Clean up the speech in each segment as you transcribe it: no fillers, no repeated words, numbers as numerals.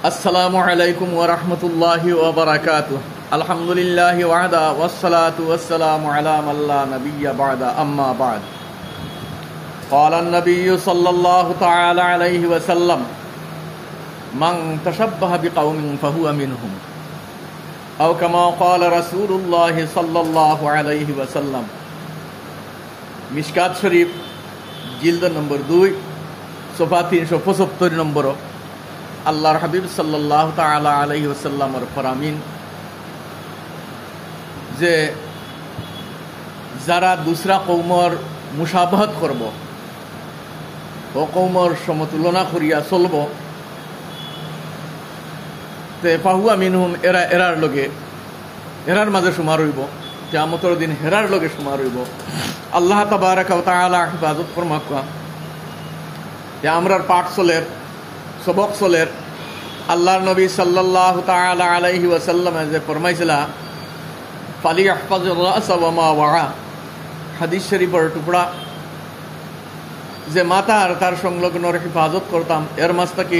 আসসালামু আলাইকুম ওয়া রাহমাতুল্লাহি ওয়া বারাকাতুহু। আলহামদুলিল্লাহি ওয়াহদা ওয়াসসালাতু ওয়াসসালামু আলা মান লা নাবিয়্যা বা'দা, আম্মা বা'দ। ক্বালা আন-নাবিয়্যু সাল্লাল্লাহু তাআলা আলাইহি ওয়া সাল্লাম, মান তাশাব্বাহা বিকাওমিন ফাহুয়া মিনহুম, আও কামা ক্বালা রাসূলুল্লাহি সাল্লাল্লাহু আলাইহি ওয়া সাল্লাম। মিশকাত শরীফ, জিলদ নম্বর 2, সফা 375 নম্বর। আল্লাহর হাবিব সাল্লাল্লাহু তাআলা আলাইহি ওয়াসাল্লামের ফরমাইন যে যারা দুসরা কওমর মুশাবাহাত করব, ও কওমর সমতুলনা করিয়া চলব, তে ফাহুয়া মিনহুম, এরার মাঝে সুমার হইব, কিয়ামতের দিন হেরার লগে সুমার হইব। আল্লাহ তাবারাকা ওয়া তাআলা হিফাজত ফরমাক যে আমরার পাঠ চলের, সবক চলের। আল্লাহর নবী সাল্লাল্লাহু তাআলা আলাইহি ওয়াসাল্লাম যে ফরমাইছিলা, ফালিয়াহফাযুর রা'সা ওয়া মা ওয়া, হাদিস শরীফের টুকরা, যে মাথা আর তার সংলগ্নর হিফাজত করতাম। এর মাঝ থেকে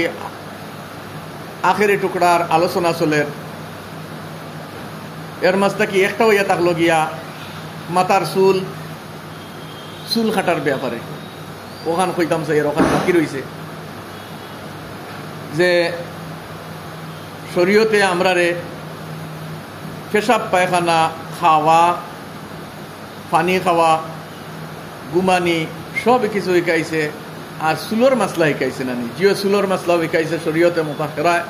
আখেরি টুকরার আলোচনা চলের। এর মাঝ থেকে একটা হইয়া থাকলো গিয়া মাথার চুল কাটার ব্যাপারে। ওখান কইতাম চাই, ওখান বাকি রয়েছে যে শরীয়তে আমরারে পেশাব পায়খানা, খাওয়া, পানি খাওয়া, গুমানি সব কিছু শিকাইছে। আর চুলোর মাসলা শিকাইছে না, জিও চুলোর মাসলাও শিকাইছে শরীয়তে মুতাহহারায়।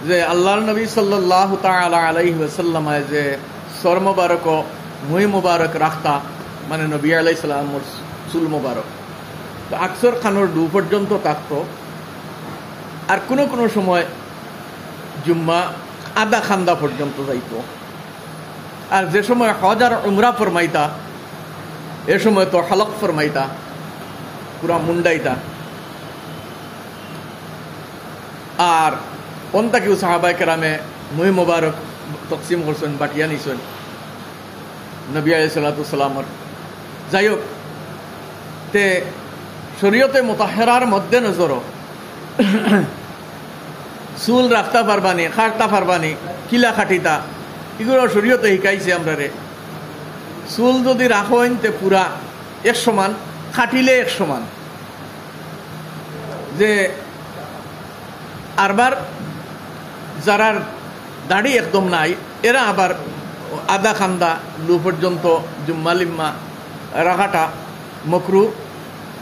যে আল্লাহর নবী সাল্লাল্লাহু তাআলা আলাইহি ওয়াসাল্লাম যে সর মুবারক, মুই মুবারক রাখতা, মানে নবী আলাইহিস সালামের চুল মুবারক তো আকসর খানোর ডু পর্যন্ত থাকতো। আর কোনো কোনো সময় জুম্মা আধা খান্দা পর্যন্ত যাইতো। আর যে সময় হজ আর উমরা ফরমাইতা, এ সময় তো হালক ফরমাইতা, পুরা মুন্ডাইতা। আর অন্তা কেউ সাহাবায়ে কেরামে মুই মুবারক তকসিম করছেন, বাটিয়া নিছেন নবী আলাইহিস সালাতু সালামের। যাই হোক, তে শরীয়তে মুতাহহারার মধ্যে নজর চুল রাখতে পারবানি, খাটতে পারবানি, কিলা খাটিতা, এগুলো শরীয়তে শিকাইছে আমরা রে। চুল যদি রাখেন তে পুরা এক সমান, খাটিলে এক সমান। যে আরবার যারার দাড়ি একদম নাই, এরা আবার আধা খান্দা লু পর্যন্ত জুম্মা লিম্মা রাখাটা মকরু।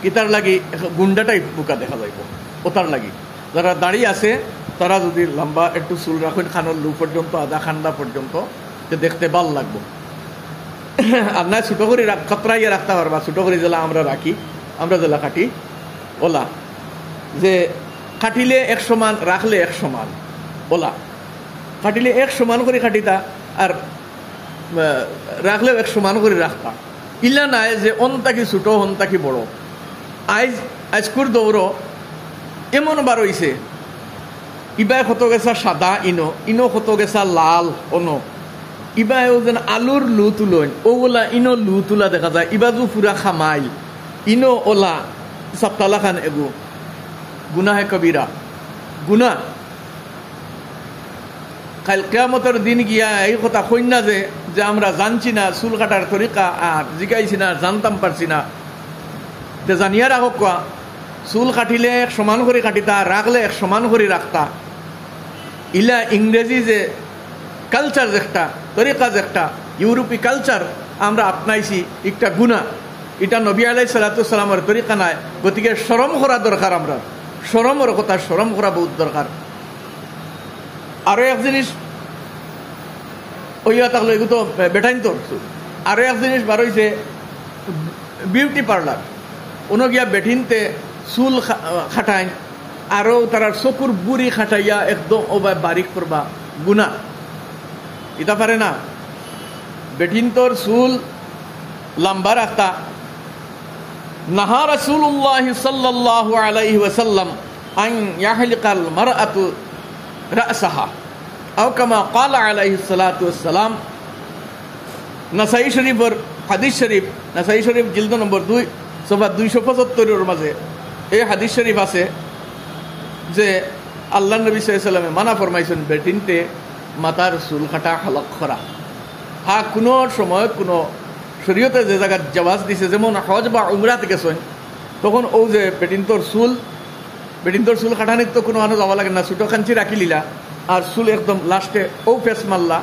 কিতার লাগি গুন্ডাটাই বুকা দেখা যাইব, ওটার লাগি। যারা দাড়ি আছে তারা যদি লম্বা একটু চুল রাখেন খানোর লু পর্যন্ত, আধা খান্দা পর্যন্ত, যে দেখতে ভাল লাগবো। আর না ছোটো করে খতরাইয়া রাখতে পারবা, ছোটো করে জেলা আমরা রাখি, আমরা জেলা কাটি ওলা, যে কাটিলে এক সমান, রাখলে এক সমান ওলা। কাটিলে এক সমান করে কাটিতা, আর রাখলেও এক সমান করে রাখতা। ইলা নাই যে অন তাকি ছোটো, হন তাকি বড়। আজকুর দৌড় এমন বার হইছে, ইবাই কত গেছা সাদা, ইনো কত গেছা লাল, অনো ইবাই যেন আলুর লু তুলন, ওলা ইনো লু তুলা দেখা যায়। ইবাজু পুরা খামাই, ইনো ওলা সাপ্তালা খান এগু গুনাহে কবিরা, গুনা। কাল কিয়ামতের দিন গিয়া এই কথা কই না যে আমরা জানছি না চুল কাটার তরিকা, আর জিগাইছি না, জানতাম পারছি না। তে জানিয়া রাখো কোয়া, চুল কাটিলে এক সমান করে কাটিতা, রাখলে এক সমান করে রাখতা। ইলা ইংরেজি যে কালচার, যেটা তরিকা, যেটা ইউরোপী কালচার আমরা আপনাইছি, একটা গুণা। এটা নবী আলাইহিস সালাতু সালামের তরিকা নাই। গতিকে শরম করা দরকার। আমরা শরমের কথা, শরম করা বহুত দরকার। আরো এক জিনিস ওইয়া থাকলো, এগুলো তো বেটাইন তো। আরো এক জিনিস বার হইছে, বিউটি পার্লার। ওনো গিয়া বেঠিনতে চুল খাটাইন, আরো তারা চকুর বুড়ি খাটাইয়া একদম ওবা বারিক করবা, গুনা। ইতা পারে না। বেঠিনতর চুল লম্বা রাখতা। নাহা রাসূলুল্লাহ সাল্লাল্লাহু আলাইহি ওয়াসাল্লাম আন ইয়াহলিকাল মারআতু রা'সাহা, আও কামা ক্বালা আলাইহিস সালাতু ওয়াসসালাম। নাসাই শরীফের হাদিস শরীফ, নাসাই শরীফ জিলদ নম্বর 2, সফা 275 মাঝে এই হাদিস শরীফ আছে যে আল্লাহ নবী সাল্লামে মানা ফরমাইছেন বেটিনতে মাতার চুল কাটা হালক করা। হ্যাঁ, কোনো সময় কোনো শরীয়তে যে জায়গায় জাওয়াজ দিছে, যেমন হজ বা উমরাতে গেছেন, তখন ও যে বেটিনতর চুল কাটানির তো কোনো মানুষ যাওয়া লাগে না, ছোটো খাঞ্চি রাখি লিলা আর চুল একদম লাস্টে ও ফেস মারলা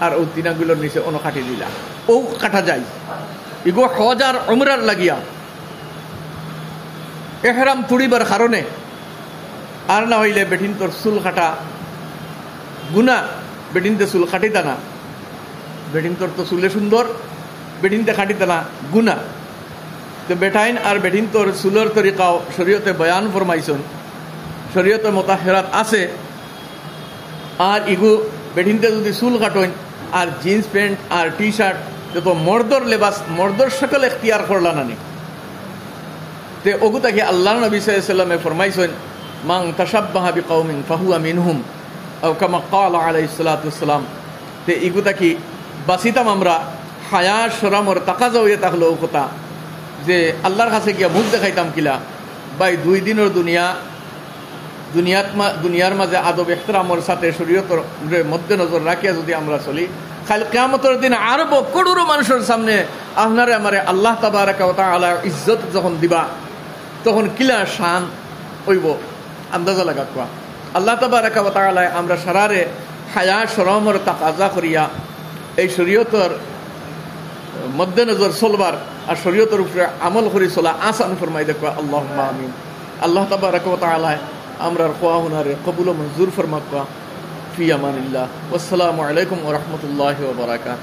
আর ও তিনাগুলোর নিচে অন্য কাটি দিলা, ও কাটা যায়। ইগো হজ আর উমরার লাগিয়া এহরাম তুড়িবার কারণে, আর না হইলে বেটিনতর চুল কাটা গুনা। বেটিনতে চুল কাটিতা না, বেটিনতর তো চুলে সুন্দর, বেটিনতে কাটিতা না গুনা। তো বেটাইন আর বেটিনতর চুলের তরিকাও শরীয়তে বয়ান ফরমাইছেন, শরীয়তে মোতাহেরাত আছে। আর ইগু বেটিনতে যদি চুল কাটেন আর জিন্স প্যান্ট আর টি শার্ট, তো মর্দর লেবাস, মর্দর সকল এখতিয়ার করলা নানি। তে ওগু তাকে আল্লাহ নবী সাল্লাল্লাহু আলাইহি ওয়াসাল্লামে ফরমাইছেন, মান তাশাব্বাহা বিকাউমিন ফাহুয়া মিনহুম আও কামা ক্বালা আলাইহিস সালাতু ওয়াসসালাম। তে ইগু তাকে বাসিতাম আমরা হায়া শরমর তাকাজা হয়ে থাকলো ও কথা যে আল্লাহর কাছে গিয়া মুখ দেখাইতাম কিলা ভাই, 2 দিনের দুনিয়ার মাঝে আদব এহতরামর সাথে শরীয়তের মধ্যে নজর রাখিয়া যদি আমরা চলি, খালি কিয়ামতের দিন আরব করোড়ো মানুষের সামনে আপনারে আমারে আল্লাহ তাবারাকা ওয়া তাআলা ইজ্জত যখন দিবা, তখন কিলা শান হইব আন্দাজা লাগা কোয়া। আল্লাহ তাবারাকা ওয়া তাআলা আমরা সারারে হায়া শরমর তাকাজা করিয়া এই শরীয়তের মধ্যে নজর চলবার আর শরীয়তের উপরে আমল করি চলা আসান ফরমাই দেখবা। আল্লাহুম্মা আমিন। আল্লাহ তাবারাকা ওয়া তাআলা আমরার খোয়া হুনারে কবুল ও মঞ্জুর ফরমাক। ফি আমানিল্লাহ। আসসালামু আলাইকুম ওয়া রাহমাতুল্লাহি ওয়া বারাকাতুহু।